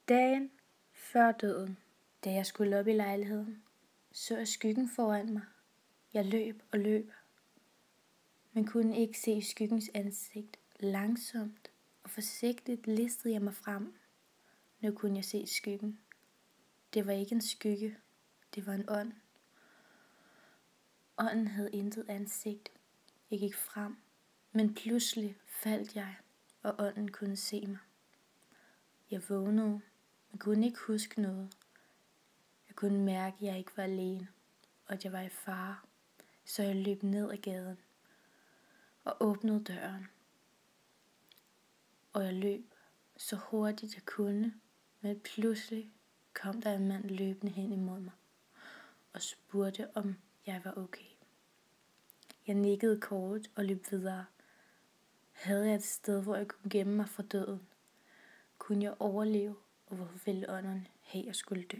Dagen før døden, da jeg skulle op i lejligheden, så jeg skyggen foran mig. Jeg løb og løb, men kunne ikke se skyggens ansigt. Langsomt og forsigtigt listede jeg mig frem. Nu kunne jeg se skyggen. Det var ikke en skygge, det var en ånd. Ånden havde intet ansigt. Jeg gik frem, men pludselig faldt jeg, og ånden kunne se mig. Jeg vågnede, men kunne ikke huske noget. Jeg kunne mærke, at jeg ikke var alene, og at jeg var i fare, så jeg løb ned ad gaden og åbnede døren. Og jeg løb så hurtigt jeg kunne, men pludselig kom der en mand løbende hen imod mig og spurgte, om jeg var okay. Jeg nikkede kort og løb videre. Havde jeg et sted, hvor jeg kunne gemme mig fra døden? Kunne jeg overleve, og hvorfor ville ånden have, at jeg skulle dø?